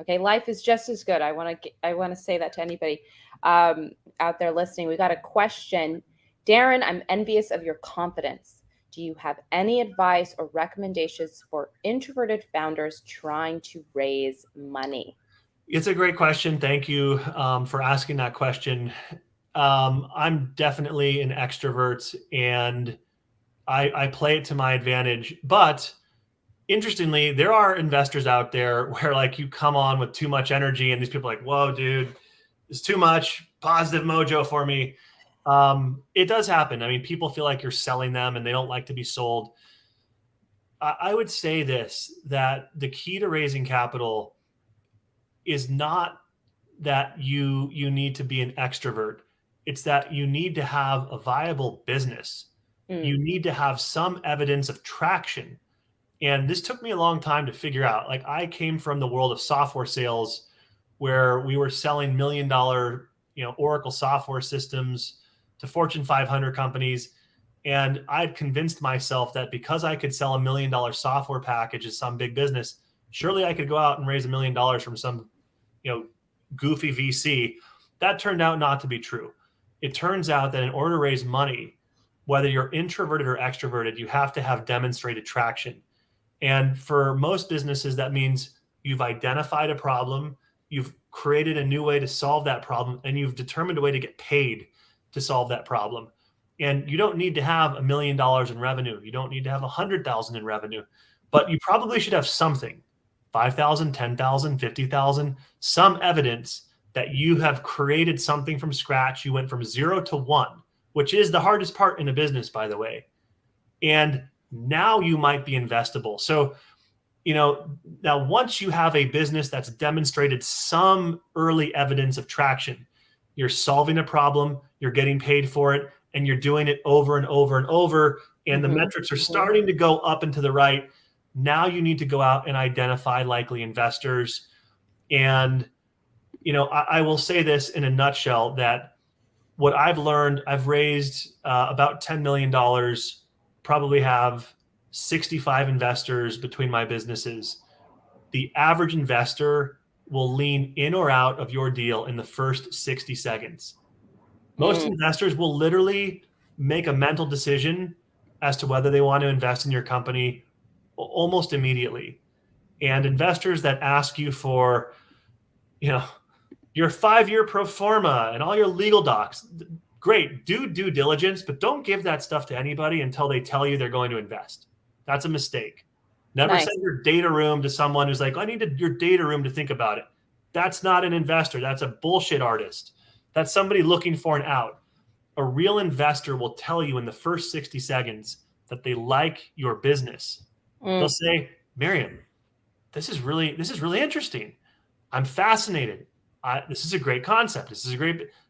Okay. Life is just as good. I want to say that to anybody out there listening. We got a question. Darren, I'm envious of your confidence. Do you have any advice or recommendations for introverted founders trying to raise money? It's a great question. Thank you for asking that question. I'm definitely an extrovert and I play it to my advantage. But interestingly, there are investors out there where like you come on with too much energy and these people are like, "Whoa, dude, it's too much positive mojo for me." It does happen. I mean, people feel like you're selling them and they don't like to be sold. I would say this, that the key to raising capital is not that you need to be an extrovert. It's that you need to have a viable business. You need to have some evidence of traction. And this took me a long time to figure out. Like, I came from the world of software sales where we were selling $1 million, Oracle software systems to Fortune 500 companies. And I'd convinced myself that because I could sell $1 million software package to some big business, surely I could go out and raise $1 million from some, goofy VC. That turned out not to be true. It turns out that in order to raise money, whether you're introverted or extroverted, you have to have demonstrated traction. And for most businesses, that means you've identified a problem, you've created a new way to solve that problem, and you've determined a way to get paid to solve that problem. And you don't need to have $1 million in revenue. You don't need to have 100,000 in revenue, but you probably should have something, 5,000, 10,000, 50,000, some evidence that you have created something from scratch. You went from 0 to 1, which is the hardest part in a business, by the way. And now you might be investable. So, now once you have a business that's demonstrated some early evidence of traction, you're solving a problem, you're getting paid for it, and you're doing it over and over and over, and the metrics are starting to go up and to the right. Now you need to go out and identify likely investors. And, I will say this in a nutshell, that what I've learned, I've raised about $10 million, probably have 65 investors between my businesses. The average investor will lean in or out of your deal in the first 60 seconds. Most investors will literally make a mental decision as to whether they want to invest in your company almost immediately. And investors that ask you for, your 5-year pro forma and all your legal docs, great, do due diligence, but don't give that stuff to anybody until they tell you they're going to invest. That's a mistake. Never send your data room to someone who's like, I need your data room to think about it. That's not an investor. That's a bullshit artist. That's somebody looking for an out. A real investor will tell you in the first 60 seconds that they like your business. They'll say, Miriam, this is really interesting. I'm fascinated. This is a great concept.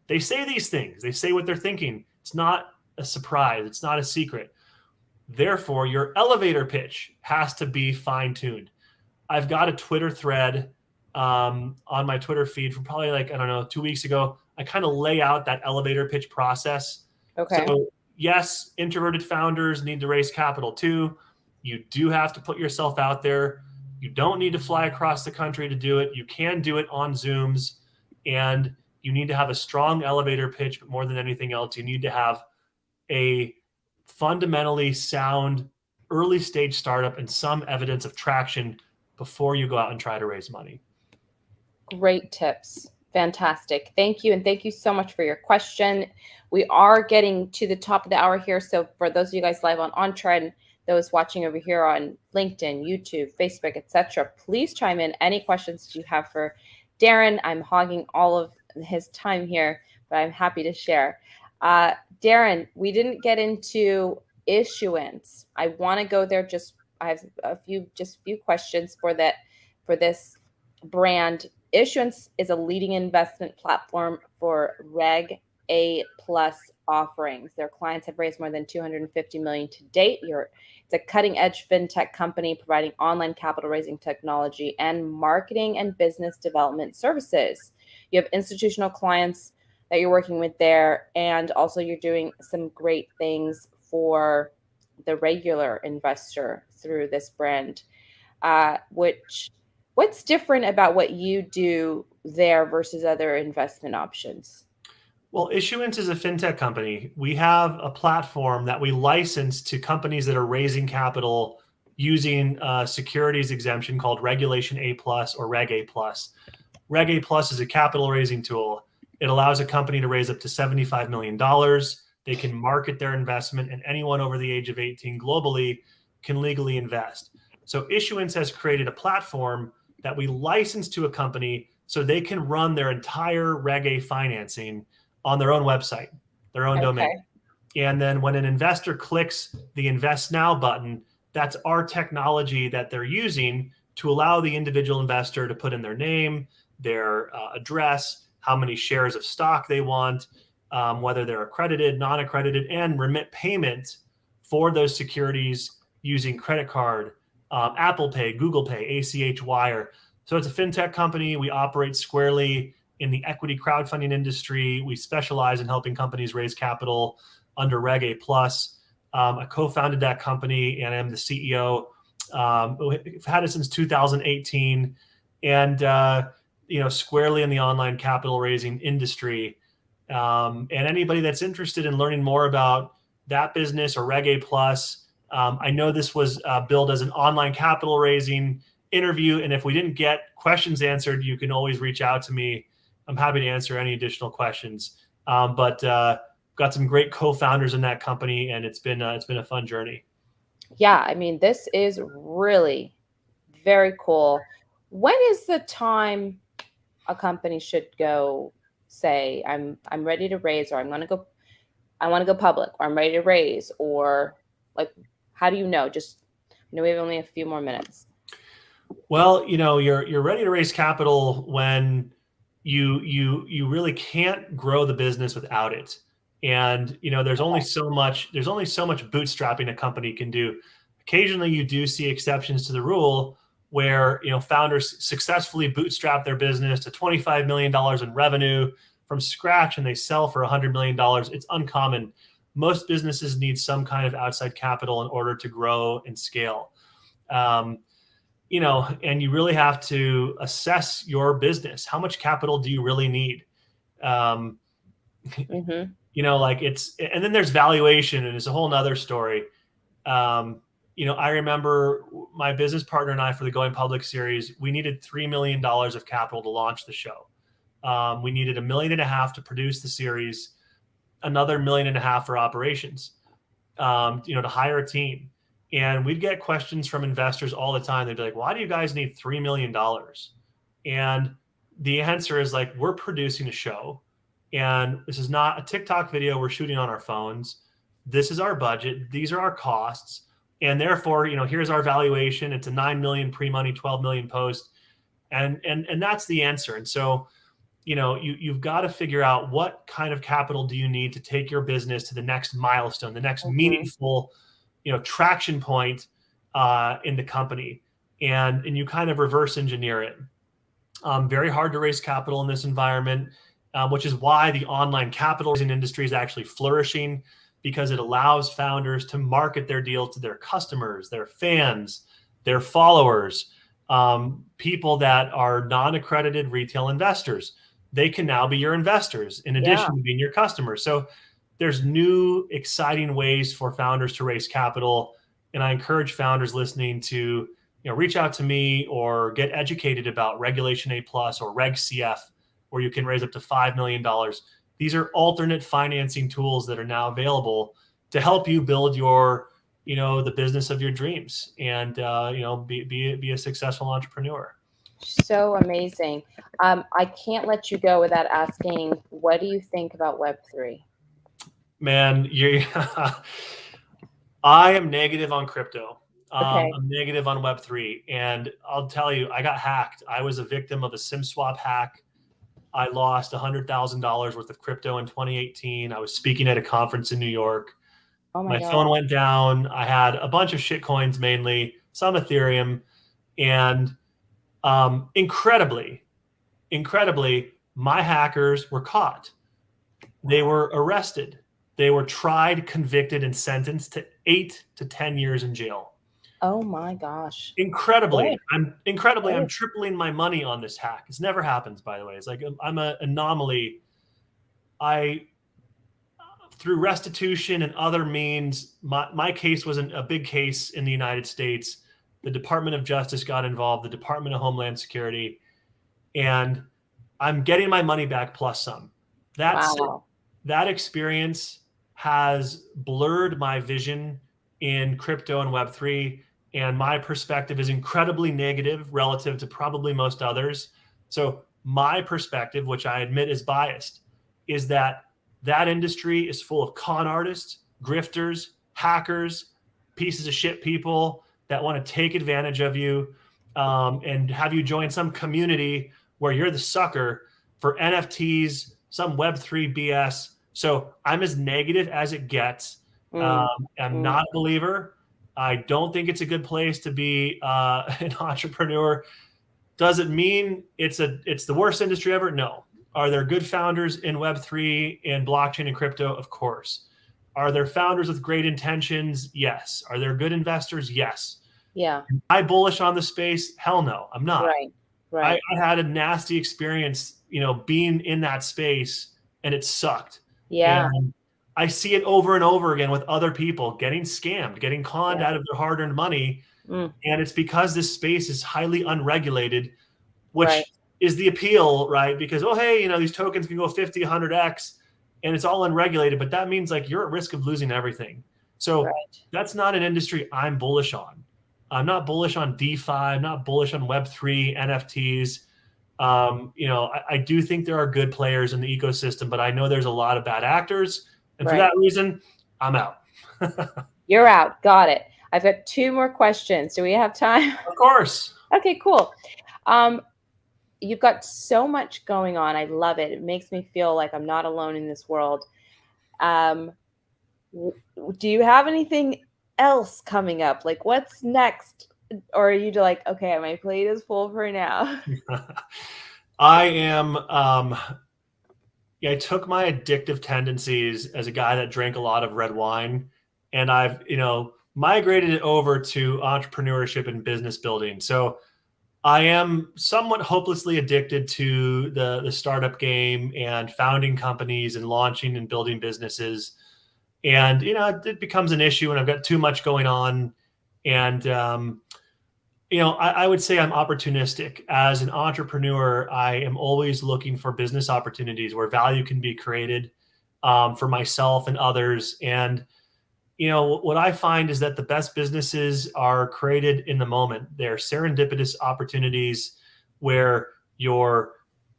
They say these things. They say what they're thinking. It's not a surprise. It's not a secret. Therefore, your elevator pitch has to be fine-tuned. I've got a Twitter thread on my Twitter feed from probably 2 weeks ago. I kind of lay out that elevator pitch process. Okay. So yes, introverted founders need to raise capital too. You do have to put yourself out there. You don't need to fly across the country to do it. You can do it on Zooms, and you need to have a strong elevator pitch, but more than anything else, you need to have a fundamentally sound early stage startup and some evidence of traction before you go out and try to raise money. Great tips. Fantastic. Thank you. And thank you so much for your question. We are getting to the top of the hour here. So for those of you guys live on Trend, those watching over here on LinkedIn, YouTube, Facebook, etc., please chime in any questions you have for Darren. I'm hogging all of his time here, but I'm happy to share. Darren, we didn't get into issuance. I want to go there. I have a few questions for this brand. Issuance is a leading investment platform for Reg A+ offerings. Their clients have raised more than $250 million to date. It's a cutting-edge fintech company providing online capital raising technology and marketing and business development services. You have institutional clients that you're working with there, and also you're doing some great things for the regular investor through this brand. What's different about what you do there versus other investment options? Well, Issuance is a fintech company. We have a platform that we license to companies that are raising capital using a securities exemption called Regulation A+ or Reg A+. Reg A+ is a capital raising tool. It allows a company to raise up to $75 million. They can market their investment, and anyone over the age of 18 globally can legally invest. So Issuance has created a platform that we license to a company so they can run their entire Reg A financing on their own website, their own domain. And then when an investor clicks the Invest Now button, that's our technology that they're using to allow the individual investor to put in their name, their address, how many shares of stock they want, whether they're accredited, non-accredited, and remit payment for those securities using credit card, Apple Pay, Google Pay, ACH Wire. So it's a fintech company. We operate squarely in the equity crowdfunding industry. We specialize in helping companies raise capital under Reg A+. I co-founded that company and I'm the CEO. We've had it since 2018 and, squarely in the online capital raising industry. And anybody that's interested in learning more about that business or Reg A+, I know this was billed as an online capital raising interview. And if we didn't get questions answered, you can always reach out to me. I'm happy to answer any additional questions. But got some great co-founders in that company, and it's been a fun journey. Yeah, I mean, this is really very cool. When is the time a company should go say, I'm ready to raise, or I want to go public, or I'm ready to raise, or like, how do you know? Just, we have only a few more minutes. Well, you're ready to raise capital when you really can't grow the business without it. And, there's only so much bootstrapping a company can do. Occasionally you do see exceptions to the rule where, founders successfully bootstrap their business to $25 million in revenue from scratch and they sell for $100 million. It's uncommon. Most businesses need some kind of outside capital in order to grow and scale. And you really have to assess your business. How much capital do you really need? Mm-hmm. And then there's valuation, and it's a whole nother story. I remember my business partner and I, for the Going Public series, we needed $3 million of capital to launch the show. We needed $1.5 million to produce the series, another $1.5 million for operations, to hire a team. And we'd get questions from investors all the time. They'd be like, why do you guys need $3 million? And the answer is like, we're producing a show. And this is not a TikTok video we're shooting on our phones. This is our budget. These are our costs. And therefore, here's our valuation. It's a 9 million pre-money, 12 million post. And that's the answer. And so, you've got to figure out what kind of capital do you need to take your business to the next milestone, the next meaningful, traction point in the company. And you kind of reverse engineer it. Very hard to raise capital in this environment. Which is why the online capital raising industry is actually flourishing, because it allows founders to market their deal to their customers, their fans, their followers, people that are non-accredited retail investors. They can now be your investors in addition to being your customers. So there's new, exciting ways for founders to raise capital. And I encourage founders listening to reach out to me or get educated about Regulation A+ or Reg CF, where you can raise up to $5 million. These are alternate financing tools that are now available to help you build your, the business of your dreams and, be a successful entrepreneur. So amazing. I can't let you go without asking, what do you think about Web3? Man, I am negative on crypto. Okay. I'm negative on Web3. And I'll tell you, I got hacked. I was a victim of a SIM swap hack. I lost $100,000 worth of crypto in 2018. I was speaking at a conference in New York. Oh my God. Phone went down. I had a bunch of shit coins, mainly some Ethereum, and incredibly, my hackers were caught. They were arrested. They were tried, convicted, and sentenced to 8 to 10 years in jail. Oh my gosh. Incredibly. I'm tripling my money on this hack. It's never happens, by the way. It's like I'm an anomaly. Through restitution and other means, my case wasn't a big case in the United States. The Department of Justice got involved, the Department of Homeland Security, and I'm getting my money back plus some. That experience has blurred my vision in crypto and Web3, and my perspective is incredibly negative relative to probably most others. So my perspective, which I admit is biased, is that industry is full of con artists, grifters, hackers, pieces of shit people that want to take advantage of you and have you join some community where you're the sucker for NFTs, some Web3 BS. So I'm as negative as it gets. I'm not a believer. I don't think it's a good place to be an entrepreneur. Does it mean it's the worst industry ever? No. Are there good founders in Web3 and blockchain and crypto? Of course. Are there founders with great intentions? Yes. Are there good investors? Yes. Yeah. Am I bullish on the space? Hell no, I'm not. Right. I had a nasty experience, being in that space, and it sucked. Yeah. And I see it over and over again with other people getting scammed, getting conned out of their hard-earned money. And it's because this space is highly unregulated, which is the appeal, right? Because, hey, these tokens can go 50, 100x, and it's all unregulated, but that means like you're at risk of losing everything. So that's not an industry I'm bullish on. I'm not bullish on DeFi. I'm not bullish on Web3, NFTs. I do think there are good players in the ecosystem, but I know there's a lot of bad actors. And for that reason, I'm out. You're out. Got it. I've got 2 more questions. Do we have time? Of course. Okay, cool. You've got so much going on. I love it. It makes me feel like I'm not alone in this world. Do you have anything else coming up? Like, what's next? Or are you like, okay, my plate is full for now? I am. I took my addictive tendencies as a guy that drank a lot of red wine, and I've migrated it over to entrepreneurship and business building. So I am somewhat hopelessly addicted to the startup game and founding companies and launching and building businesses. And, it becomes an issue when I've got too much going on. And, I would say I'm opportunistic. As an entrepreneur, I am always looking for business opportunities where value can be created for myself and others. And, what I find is that the best businesses are created in the moment. They're serendipitous opportunities where you're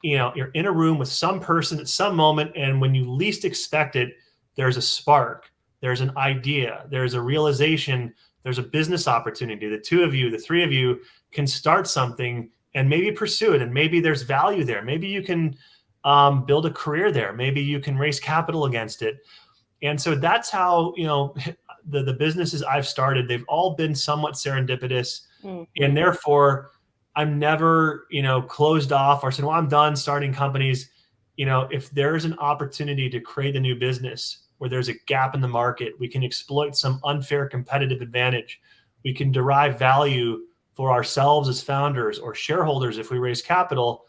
in a room with some person at some moment, and when you least expect it, there's a spark, there's an idea, there's a realization, there's a business opportunity. The 2 of you, the 3 of you can start something and maybe pursue it, and maybe there's value there. Maybe you can build a career there. Maybe you can raise capital against it. And so that's how, the businesses I've started, they've all been somewhat serendipitous. And therefore, I'm never, closed off or said, well, I'm done starting companies. If there's an opportunity to create a new business where there's a gap in the market, we can exploit some unfair competitive advantage. We can derive value for ourselves as founders or shareholders if we raise capital.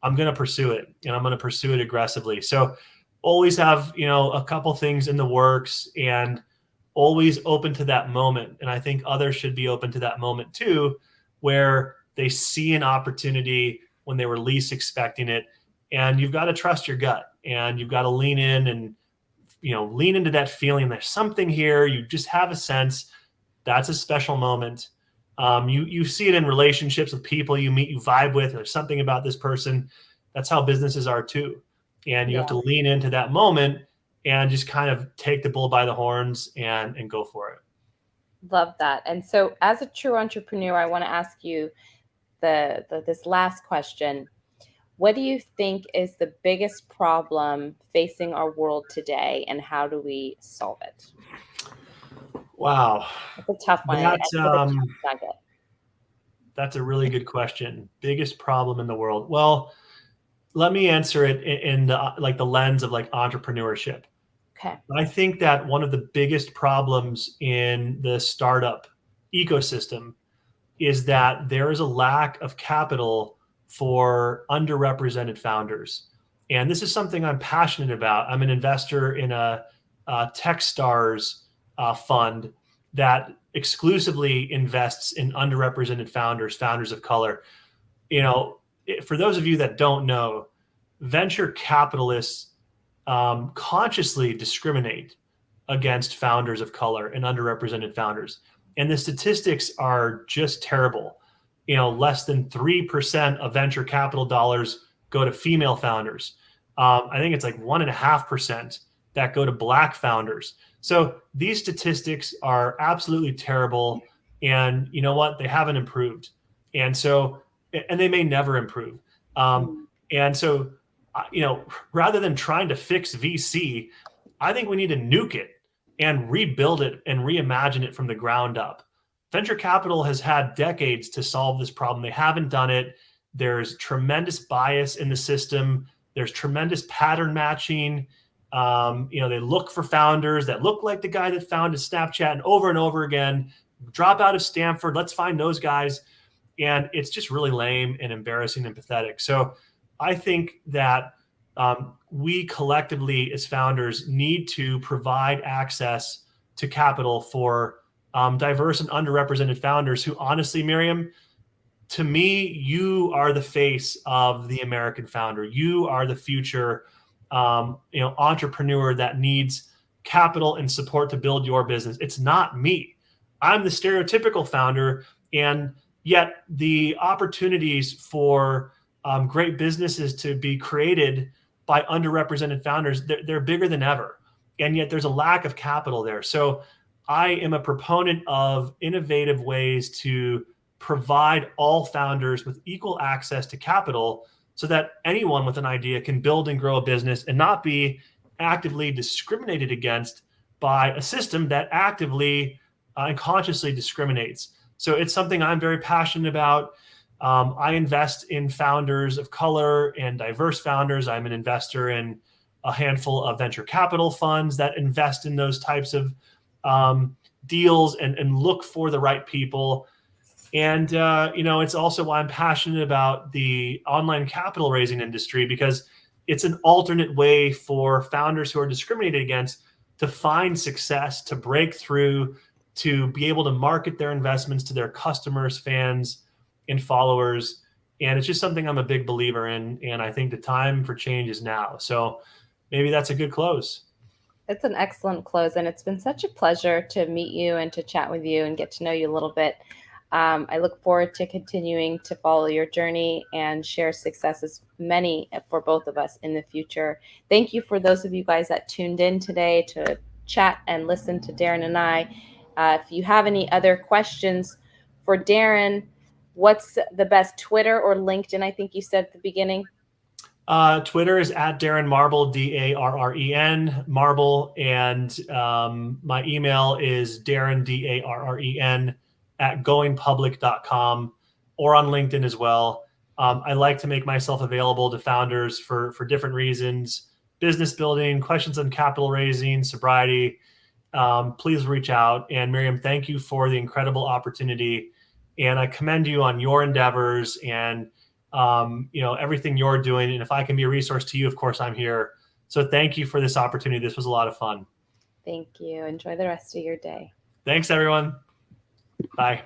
I'm going to pursue it, and I'm going to pursue it aggressively. So always have, a couple things in the works, and always open to that moment. And I think others should be open to that moment too, where they see an opportunity when they were least expecting it. And you've got to trust your gut, and you've got to lean in and, lean into that feeling. There's something here. You just have a sense. That's a special moment. You see it in relationships with people you meet, you vibe with. There's something about this person. That's how businesses are too. And you have to lean into that moment and just kind of take the bull by the horns and go for it. Love that. And so as a true entrepreneur, I want to ask you this last question. What do you think is the biggest problem facing our world today, and how do we solve it? Wow. That's a tough one. That's a really good question. Biggest problem in the world. Well, let me answer it in the lens of entrepreneurship. Okay. I think that one of the biggest problems in the startup ecosystem is that there is a lack of capital for underrepresented founders. And this is something I'm passionate about. I'm an investor in a Techstars fund that exclusively invests in underrepresented founders of color. For those of you that don't know, venture capitalists consciously discriminate against founders of color and underrepresented founders. And the statistics are just terrible. Less than 3% of venture capital dollars go to female founders. I think it's 1.5% that go to Black founders. So these statistics are absolutely terrible. And you know what? They haven't improved. And so, and they may never improve. And so, rather than trying to fix VC, I think we need to nuke it and rebuild it and reimagine it from the ground up. Venture capital has had decades to solve this problem. They haven't done it. There's tremendous bias in the system. There's tremendous pattern matching. They look for founders that look like the guy that founded Snapchat and over again, drop out of Stanford. Let's find those guys. And it's just really lame and embarrassing and pathetic. So I think that we collectively as founders need to provide access to capital for diverse and underrepresented founders who, honestly, Miriam, to me, you are the face of the American founder. You are the future entrepreneur that needs capital and support to build your business. It's not me. I'm the stereotypical founder, and yet the opportunities for great businesses to be created by underrepresented founders, they're bigger than ever. And yet there's a lack of capital there. So I am a proponent of innovative ways to provide all founders with equal access to capital so that anyone with an idea can build and grow a business and not be actively discriminated against by a system that actively and consciously discriminates. So it's something I'm very passionate about. I invest in founders of color and diverse founders. I'm an investor in a handful of venture capital funds that invest in those types of deals and look for the right people. And, it's also why I'm passionate about the online capital raising industry, because it's an alternate way for founders who are discriminated against to find success, to break through, to be able to market their investments to their customers, fans, and followers. And it's just something I'm a big believer in. And I think the time for change is now. So maybe that's a good close. It's an excellent close. And it's been such a pleasure to meet you and to chat with you and get to know you a little bit. I look forward to continuing to follow your journey and share successes, many for both of us in the future. Thank you for those of you guys that tuned in today to chat and listen to Darren and I. If you have any other questions for Darren, what's the best, Twitter or LinkedIn? I think you said at the beginning. Twitter is at Darren Marble, Darren Marble. And my email is Darren, Darren, at goingpublic.com, or on LinkedIn as well. I like to make myself available to founders for different reasons: business building, questions on capital raising, sobriety. Please reach out. And Miriam, thank you for the incredible opportunity. And I commend you on your endeavors and everything you're doing. And if I can be a resource to you, of course, I'm here. So thank you for this opportunity. This was a lot of fun. Thank you. Enjoy the rest of your day. Thanks, everyone. Bye.